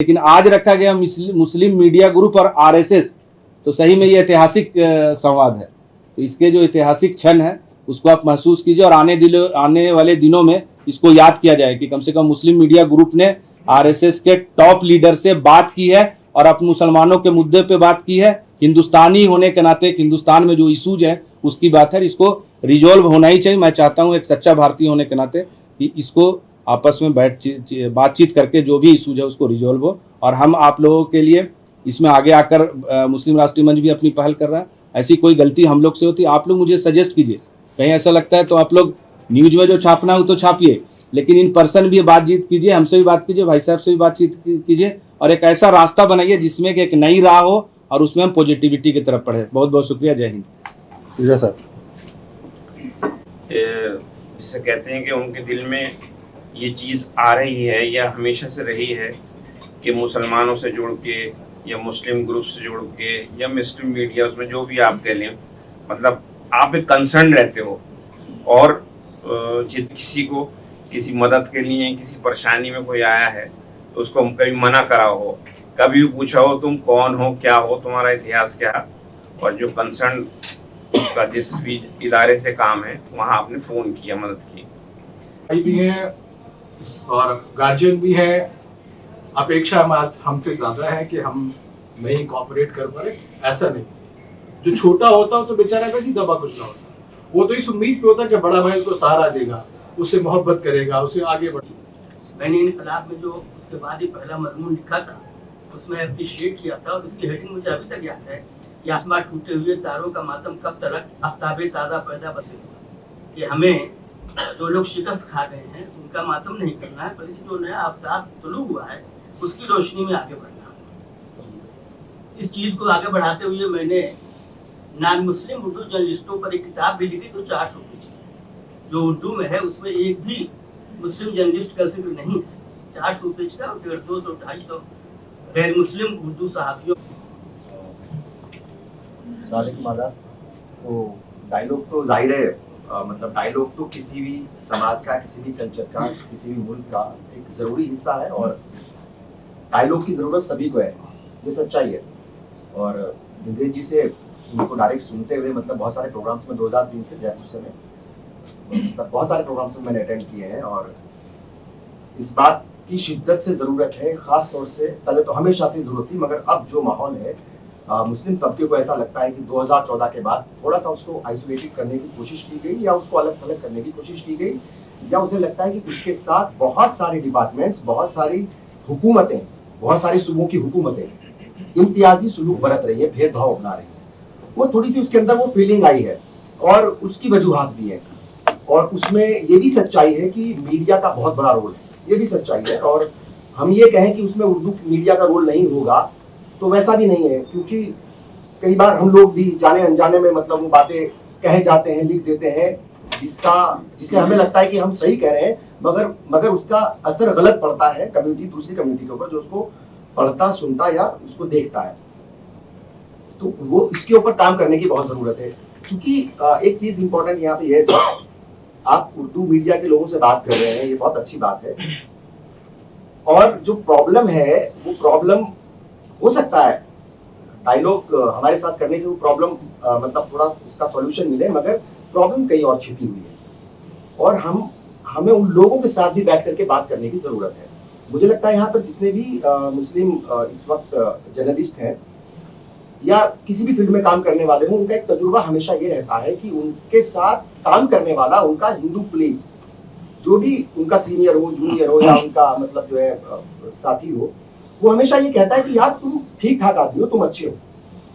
लेकिन आज रखा गया मुस्लिम मीडिया ग्रुप और आरएसएस, तो सही में ये ऐतिहासिक संवाद है। तो इसके जो ऐतिहासिक क्षण है उसको आप महसूस कीजिए और आने वाले दिनों में इसको याद किया जाए कि कम से कम मुस्लिम मीडिया ग्रुप ने आरएसएस के टॉप लीडर से बात की है और अब मुसलमानों के मुद्दे पे बात की है। हिंदुस्तानी होने के नाते हिंदुस्तान में जो इशूज है उसकी बात है, इसको रिजोल्व होना ही चाहिए। मैं चाहता हूं एक सच्चा भारतीय होने के नाते कि इसको आपस में बातचीत करके जो भी इशूज है उसको रिजोल्व हो। और हम आप लोगों के लिए इसमें आगे आकर मुस्लिम राष्ट्रीय मंच भी अपनी पहल कर रहा है। ऐसी कोई गलती हम लोग से होती है आप लोग मुझे सजेस्ट कीजिए, कहीं ऐसा लगता है तो आप लोग न्यूज में जो छापना हो तो छापिए, लेकिन इन पर्सन भी बातचीत कीजिए, हमसे भी बात कीजिए, भाई साहब से भी बातचीत कीजिए और एक ऐसा रास्ता बनाइए जिसमें कि एक नई राह हो और उसमें हम पॉजिटिविटी की तरफ बढ़े। बहुत बहुत शुक्रिया। जय हिंद। सर जिसे कहते हैं कि उनके दिल में ये चीज़ आ रही है या हमेशा से रही है कि मुसलमानों से जुड़ के या मुस्लिम ग्रुप से जुड़ के या मुस्लिम मीडिया उसमें जो भी आप कह लें, मतलब आप एक कंसर्न रहते हो और जिस किसी को किसी मदद के लिए किसी परेशानी में कोई आया है तो उसको कभी मना करा हो, कभी भी पूछा हो तुम कौन हो, क्या हो, तुम्हारा इतिहास क्या है, और जो कंसर्न उसका जिस भी इदारे से काम है वहाँ आपने फ़ोन किया, मदद की। भाई भी है और गार्जियन भी है। अपेक्षा हमसे ज्यादा है कि हम नहीं कोऑपरेट कर पाए, ऐसा नहीं। जो छोटा होता हो तो बेचारा कैसी दबा कुछ ना होता, वो तो इस उम्मीद पे होता है कि बड़ा भाई उसको सहारा देगा, उससे मोहब्बत करेगा, उसे आगे बढ़ेगा। मैंने इनकलाब में जो उसके बाद ही पहला मजमून लिखा था उसमें अप्रिशिएट किया था और उसकी हेडिंग मुझे अभी तक याद है कि आसमान टूटे हुए तारों का मातम कब तलक आफ्ताबे ताज़ा पैदा बसे, कि हमें जो लोग शिकस्त खा गए हैं उनका मातम नहीं करना है, बल्कि जो नया आफ्ताब तुलू हुआ है उसकी रोशनी में आगे बढ़ना है। इस चीज़ को आगे बढ़ाते हुए मैंने नॉन मुस्लिम उर्दू जर्नलिस्टों पर एक किताब भी लिखी तो 400 पेज जो उर्दू में है, उसमें एक भी मुस्लिम जर्नलिस्ट का जिक्र नहीं है। 400 पेज का और 200-250 गैर मुस्लिम उर्दू सहाफियों। तो डायलॉग तो जाहिर है, मतलब डायलॉग तो किसी भी समाज का, किसी भी कल्चर का, किसी भी मुल्क का एक जरूरी हिस्सा है और डायलॉग की जरूरत सभी को है, ये सच्चाई है। और जिंद्रेश जी से उनको डायरेक्ट सुनते हुए मतलब बहुत सारे प्रोग्राम्स में 2003 से जयपुर से मतलब बहुत सारे प्रोग्राम्स में मैंने अटेंड किए हैं और इस बात की शिद्दत से ज़रूरत है, ख़ास तौर से पहले तो हमेशा से ज़रूरत थी, मगर अब जो माहौल है मुस्लिम तबके को ऐसा लगता है कि 2014 के बाद थोड़ा सा उसको आइसोलेटेड करने की कोशिश की गई या उसको अलग थलग करने की कोशिश की गई, या उसे लगता है कि उसके साथ बहुत सारे डिपार्टमेंट्स, बहुत सारी हुकूमतें, बहुत सारी सूबों की हुकूमतें इम्तियाजी सुलूक बरत रही है, भेदभाव अपना रही है। वो थोड़ी सी उसके अंदर वो फीलिंग आई है और उसकी वजूहात भी है और उसमें ये भी सच्चाई है कि मीडिया का बहुत बड़ा रोल है, ये भी सच्चाई है। और हम ये कहें कि उसमें उर्दू मीडिया का रोल नहीं होगा तो वैसा भी नहीं है, क्योंकि कई बार हम लोग भी जाने अनजाने में मतलब वो बातें कहे जाते हैं, लिख देते हैं जिसे हमें लगता है कि हम सही कह रहे हैं, मगर उसका असर गलत पड़ता है दूसरी कम्युनिटी के ऊपर जो उसको पढ़ता, सुनता या उसको देखता है। तो वो इसके ऊपर काम करने की बहुत जरूरत है, क्योंकि एक चीज इंपॉर्टेंट यहाँ पे ये है, आप उर्दू मीडिया के लोगों से बात कर रहे हैं, ये बहुत अच्छी बात है। और जो प्रॉब्लम है वो प्रॉब्लम हो सकता है डायलॉग हमारे साथ करने से वो प्रॉब्लम मतलब थोड़ा उसका सॉल्यूशन मिले, मगर प्रॉब्लम कहीं और छिपी हुई है और हमें उन लोगों के साथ भी बैठ करके बात करने की जरूरत है। मुझे लगता है यहाँ पर जितने भी मुस्लिम इस वक्त जर्नलिस्ट हैं या किसी भी फील्ड में काम करने वाले हों, उनका एक तजुर्बा हमेशा ये रहता है कि उनके साथ काम करने वाला उनका हिंदू प्लीग, जो भी उनका सीनियर हो, जूनियर हो या उनका मतलब जो है साथी हो, वो हमेशा ये कहता है कि यार तुम ठीक ठाक आदमी हो, तुम अच्छे हो,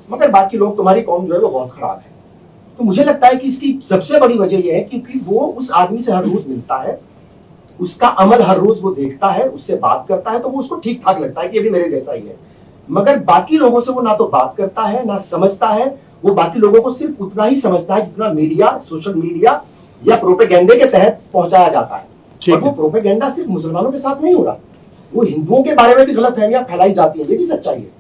मगर बाकी लोग, तुम्हारी कौम जो है वो बहुत खराब है। तो मुझे लगता है कि इसकी सबसे बड़ी वजह यह है क्योंकि वो उस आदमी से हर रोज मिलता है, उसका अमल हर रोज वो देखता है, उससे बात करता है, तो वो उसको ठीक ठाक लगता है कि ये भी मेरे जैसा ही है। मगर बाकी लोगों से वो ना तो बात करता है ना समझता है, वो बाकी लोगों को सिर्फ उतना ही समझता है जितना मीडिया, सोशल मीडिया या प्रोपेगेंडे के तहत पहुंचाया जाता है। और वो प्रोपेगेंडा सिर्फ मुसलमानों के साथ नहीं हो रहा, वो हिंदुओं के बारे में भी गलत फहमियां फैलाई जाती है, ये भी सच्चाई है।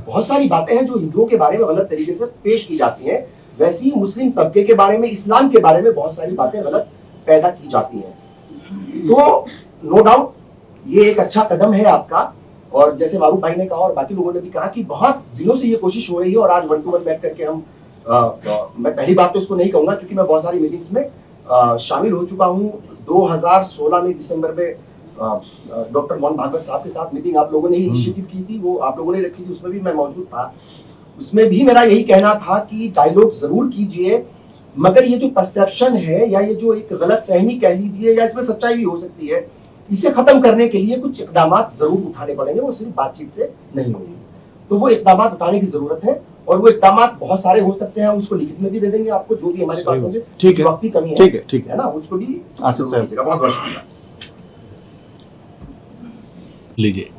बहुत सारी बातें हैं जो हिंदुओं के बारे में गलत तरीके से पेश की जाती हैं, वैसे ही मुस्लिम तबके के बारे में, इस्लाम के बारे में बहुत सारी बातें गलत पैदा की जाती हैं। तो नो डाउट ये एक अच्छा कदम है आपका और जैसे मारूफ भाई ने कहा और बाकी लोगों ने भी कहा कि बहुत दिनों से ये कोशिश हो रही है और आज 1-to-1 बैठ करके हम मैं पहली बात तो इसको नहीं कहूंगा क्योंकि मैं बहुत सारी मीटिंग्स में शामिल हो चुका हूं। 2016 में दिसंबर में डॉक्टर मोहन भागवत साहब के साथ मीटिंग आप लोगों ने ही इनिशिएटिव की थी, वो आप लोगों ने रखी थी, उसमें भी मैं मौजूद था। उसमें भी मेरा यही कहना था कि डायलॉग जरूर कीजिए, मगर ये जो परसेप्शन है या ये जो एक गलत फहमी कह लीजिए या इसमें सच्चाई भी हो सकती है, इसे खत्म करने के लिए कुछ इकदाम जरूर उठाने पड़ेंगे, वो सिर्फ बातचीत से नहीं होंगे। तो वो इकदाम उठाने की जरूरत है और वो इकदाम बहुत सारे हो सकते हैं, हम उसको लिखित में भी दे देंगे आपको, जो भी हमारे पास होंगे। ठीक है, वक्त की कमी ठीक है, ठीक है ना, उसको भी आसिफ साहब बहुत बहुत शुक्रिया। लीजिए।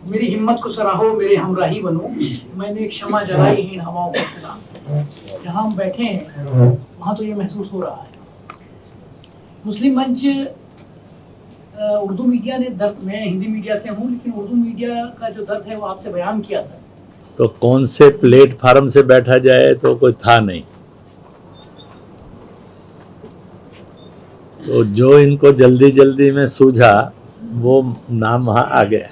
मेरी हिम्मत को सराहो, मेरे हमराही बनो, मैंने एक क्षमा जलाई हीन हवाओं को खुदा। जहाँ हम बैठे हैं वहाँ तो ये महसूस हो रहा है। मुस्लिम मंच उर्दू मीडिया ने दर्द, मैं हिंदी मीडिया से हूँ लेकिन उर्दू मीडिया का जो दर्द है वो आपसे बयान किया सर। तो कौन से प्लेटफार्म से बैठा जाए तो कोई था नहीं, तो जो इनको जल्दी जल्दी में सूझा वो नाम वहाँ आ गया।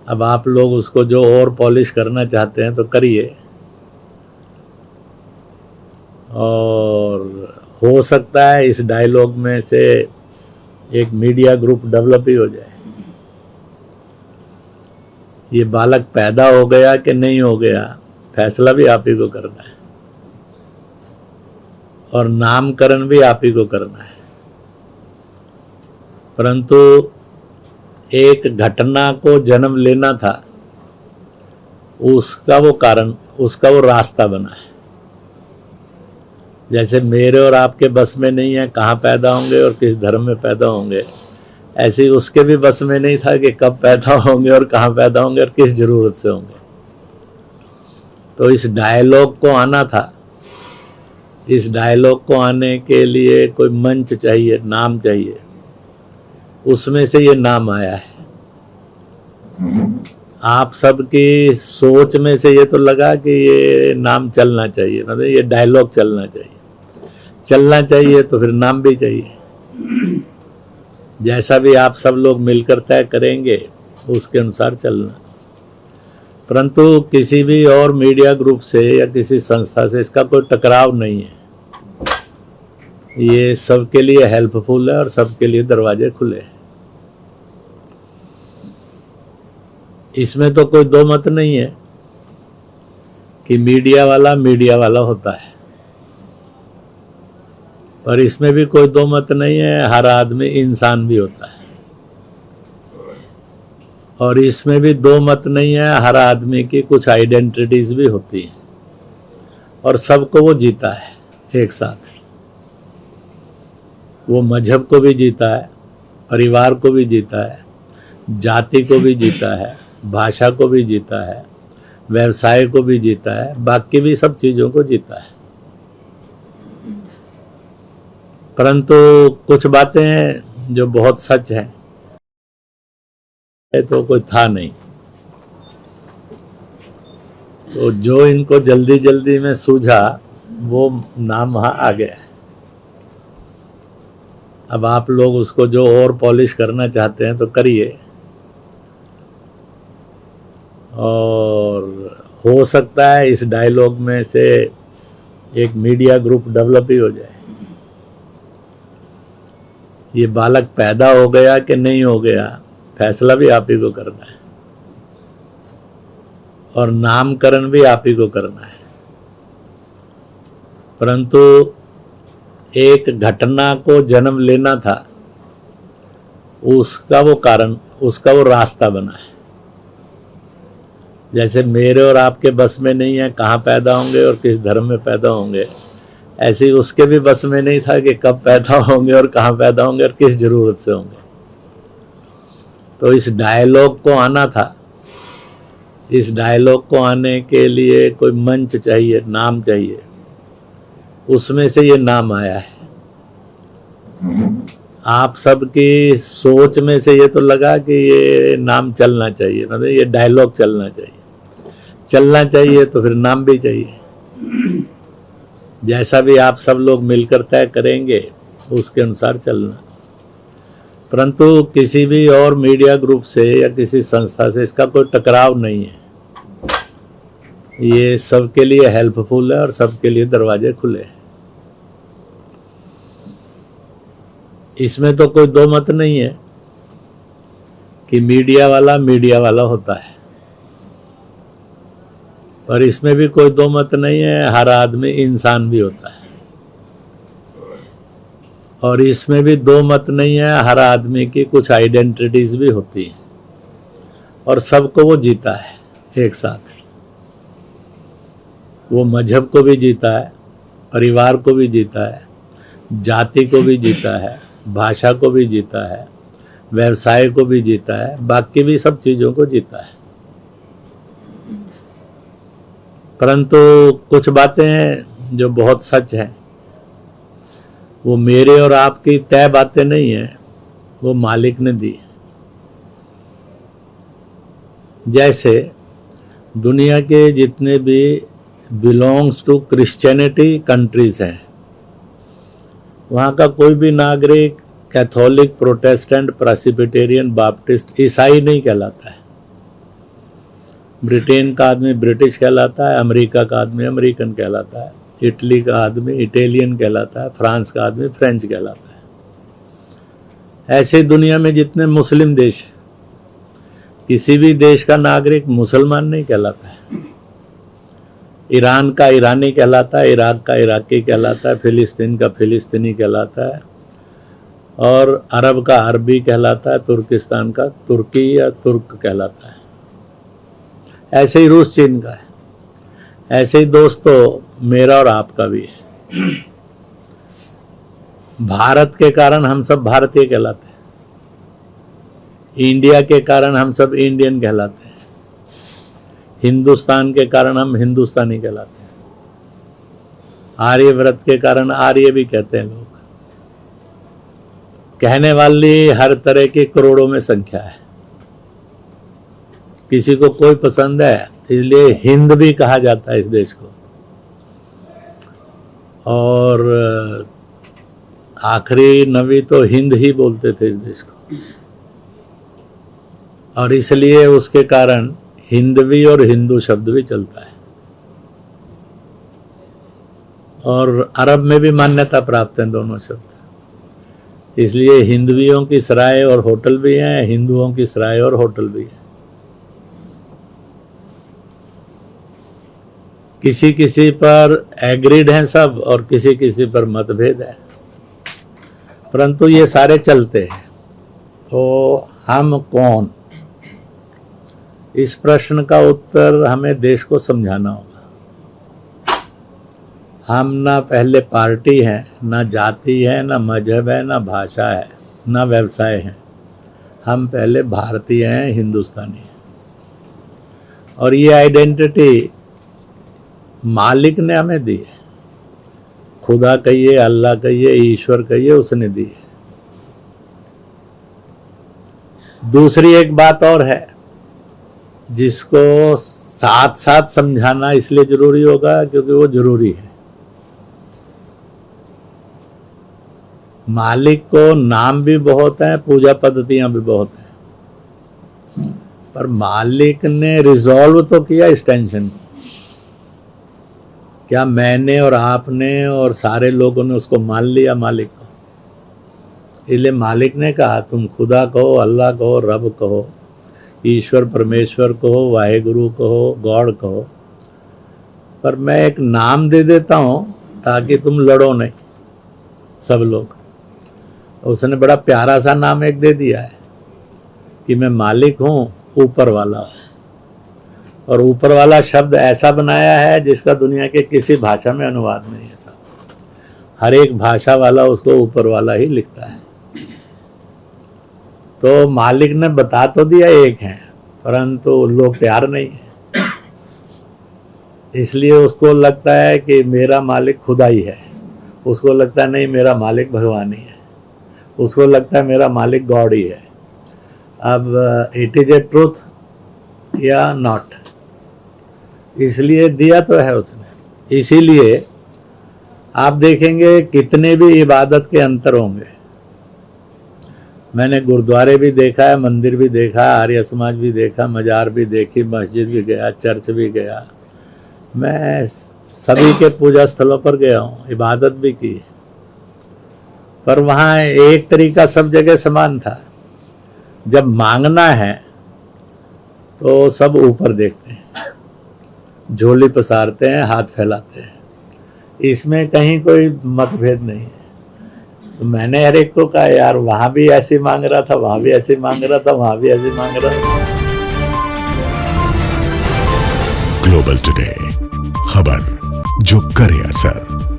अब आप लोग उसको जो और पॉलिश करना चाहते हैं तो करिए, और हो सकता है इस डायलॉग में से एक मीडिया ग्रुप डेवलप ही हो जाए। ये बालक पैदा हो गया कि नहीं हो गया, फैसला भी आप ही को करना है और नामकरण भी आप ही को करना है। परंतु एक घटना को जन्म लेना था, उसका वो कारण, उसका वो रास्ता बना है। जैसे मेरे और आपके बस में नहीं है कहाँ पैदा होंगे और किस धर्म में पैदा होंगे, ऐसे ही उसके भी बस में नहीं था कि कब पैदा होंगे और कहाँ पैदा होंगे और किस जरूरत से होंगे। तो इस डायलॉग को आना था, इस डायलॉग को आने के लिए कोई मंच चाहिए, नाम चाहिए, उसमें से ये नाम आया है। आप सबकी सोच में से ये तो लगा कि ये नाम चलना चाहिए, मतलब ये डायलॉग चलना चाहिए। चलना चाहिए तो फिर नाम भी चाहिए। जैसा भी आप सब लोग मिलकर तय करेंगे उसके अनुसार चलना। परंतु किसी भी और मीडिया ग्रुप से या किसी संस्था से इसका कोई टकराव नहीं है। ये सबके लिए हेल्पफुल है और सबके लिए दरवाजे खुले हैं। इसमें तो कोई दो मत नहीं है कि मीडिया वाला होता है, और इसमें भी कोई दो मत नहीं है हर आदमी इंसान भी होता है, और इसमें भी दो मत नहीं है हर आदमी की कुछ आइडेंटिटीज भी होती हैं और सबको वो जीता है एक साथ। वो मजहब को भी जीता है, परिवार को भी जीता है, जाति को भी जीता है, भाषा को भी जीता है, व्यवसाय को भी जीता है, बाकी भी सब चीज़ों को जीता है। परंतु कुछ बातें हैं जो बहुत सच हैं, तो कोई था नहीं, तो जो इनको जल्दी जल्दी में सूझा वो नाम वहाँ आ गया। अब आप लोग उसको जो और पॉलिश करना चाहते हैं तो करिए, और हो सकता है इस डायलॉग में से एक मीडिया ग्रुप डेवलप ही हो जाए। ये बालक पैदा हो गया कि नहीं हो गया, फैसला भी आप ही को करना है और नामकरण भी आप ही को करना है। परंतु एक घटना को जन्म लेना था, उसका वो कारण, उसका वो रास्ता बना है। जैसे मेरे और आपके बस में नहीं है कहाँ पैदा होंगे और किस धर्म में पैदा होंगे, ऐसे ही उसके भी बस में नहीं था कि कब पैदा होंगे और कहाँ पैदा होंगे और किस जरूरत से होंगे। तो इस डायलॉग को आना था, इस डायलॉग को आने के लिए कोई मंच चाहिए, नाम चाहिए, उसमें से ये नाम आया है। आप सबकी सोच में से ये तो लगा कि ये नाम चलना चाहिए, मतलब ये डायलॉग चलना चाहिए। चलना चाहिए तो फिर नाम भी चाहिए। जैसा भी आप सब लोग मिलकर तय करेंगे उसके अनुसार चलना। परंतु किसी भी और मीडिया ग्रुप से या किसी संस्था से इसका कोई टकराव नहीं है। ये सबके लिए हेल्पफुल है और सबके लिए दरवाजे खुले हैं। इसमें तो कोई दो मत नहीं है कि मीडिया वाला होता है, पर इसमें भी कोई दो मत नहीं है, हर आदमी इंसान भी होता है। और इसमें भी दो मत नहीं है, हर आदमी की कुछ आइडेंटिटीज भी होती हैं और सबको वो जीता है एक साथ। वो मजहब को भी जीता है, परिवार को भी जीता है, जाति को भी जीता है, भाषा को भी जीता है, व्यवसाय को भी जीता है, बाकी भी सब चीज़ों को जीता है। परंतु कुछ बातें हैं जो बहुत सच हैं, वो मेरे और आपकी तय बातें नहीं हैं, वो मालिक ने दी। जैसे दुनिया के जितने भी बिलोंग्स टू क्रिश्चियनिटी कंट्रीज हैं, वहाँ का कोई भी नागरिक कैथोलिक, प्रोटेस्टेंट, प्रेस्बिटेरियन, बाप्टिस्ट, ईसाई नहीं कहलाता है। ब्रिटेन का आदमी ब्रिटिश कहलाता है, अमेरिका का आदमी अमेरिकन कहलाता है, इटली का आदमी इटालियन कहलाता है, फ्रांस का आदमी फ्रेंच कहलाता है। ऐसे दुनिया में जितने मुस्लिम देश हैं, किसी भी देश का नागरिक मुसलमान नहीं कहलाता है। ईरान का ईरानी कहलाता है, इराक का इराकी कहलाता है, फिलिस्तीन का फिलिस्तीनी कहलाता है, और अरब का अरबी कहलाता है, तुर्किस्तान का तुर्की या तुर्क कहलाता है। ऐसे ही रूस चीन का है। ऐसे ही दोस्तों मेरा और आपका भी है। भारत के कारण हम सब भारतीय कहलाते हैं, इंडिया के कारण हम सब इंडियन कहलाते हैं, हिंदुस्तान के कारण हम हिंदुस्तानी कहलाते हैं, आर्यव्रत के कारण आर्य भी कहते हैं लोग। कहने वाली हर तरह की करोड़ों में संख्या है, किसी को कोई पसंद है, इसलिए हिंद भी कहा जाता है इस देश को। और आखिरी नबी तो हिंद ही बोलते थे इस देश को, और इसलिए उसके कारण हिंदवी और हिंदू शब्द भी चलता है। और अरब में भी मान्यता प्राप्त हैं दोनों शब्द, इसलिए हिंदुओं की सराय और होटल भी हैं, हिंदुओं की सराय और होटल भी है। किसी किसी पर एग्रीड हैं सब और किसी किसी पर मतभेद है, परंतु ये सारे चलते हैं। तो हम कौन, इस प्रश्न का उत्तर हमें देश को समझाना होगा। हम ना पहले पार्टी हैं, ना जाति है, ना मजहब है, ना भाषा है, ना व्यवसाय है। हम पहले भारतीय हैं, हिंदुस्तानी हैं। और ये आइडेंटिटी मालिक ने हमें दी है। खुदा कहिए, अल्लाह कहिए, ईश्वर कहिए, उसने दी है। दूसरी एक बात और है जिसको साथ साथ समझाना इसलिए जरूरी होगा क्योंकि वो जरूरी है। मालिक को नाम भी बहुत है, पूजा पद्धतियां भी बहुत हैं, पर मालिक ने रिजॉल्व तो किया इस टेंशन को। क्या मैंने और आपने और सारे लोगों ने उसको मान लिया मालिक को? इसलिए मालिक ने कहा तुम खुदा कहो, अल्लाह कहो, रब कहो, ईश्वर परमेश्वर कहो, वाहेगुरु कहो, गॉड कहो, पर मैं एक नाम दे देता हूँ ताकि तुम लड़ो नहीं सब लोग। उसने बड़ा प्यारा सा नाम एक दे दिया है कि मैं मालिक हूँ, ऊपर वाला हूँ। और ऊपर वाला शब्द ऐसा बनाया है जिसका दुनिया के किसी भाषा में अनुवाद नहीं है साहब। हर एक भाषा वाला उसको ऊपर वाला ही लिखता है। तो मालिक ने बता तो दिया एक है, परंतु लोग तैयार नहीं है। इसलिए उसको लगता है कि मेरा मालिक खुदा ही है, उसको लगता है नहीं मेरा मालिक भगवान ही है, उसको लगता है मेरा मालिक गॉड ही है। अब इट इज ए ट्रूथ या नॉट, इसलिए दिया तो है उसने। इसीलिए आप देखेंगे कितने भी इबादत के अंतर होंगे, मैंने गुरुद्वारे भी देखा है, मंदिर भी देखा है, आर्य समाज भी देखा, मजार भी देखी, मस्जिद भी गया, चर्च भी गया। मैं सभी के पूजा स्थलों पर गया हूँ, इबादत भी की, पर वहाँ एक तरीका सब जगह समान था। जब मांगना है तो सब ऊपर देखते हैं, झोली पसारते हैं, हाथ फैलाते हैं, इसमें कहीं कोई मतभेद नहीं है। तो मैंने हर एक को कहा यार वहाँ भी ऐसे मांग रहा था, वहाँ भी ऐसे मांग रहा था, वहाँ भी ऐसे मांग रहा था। ग्लोबल टुडे, खबर जो करे असर।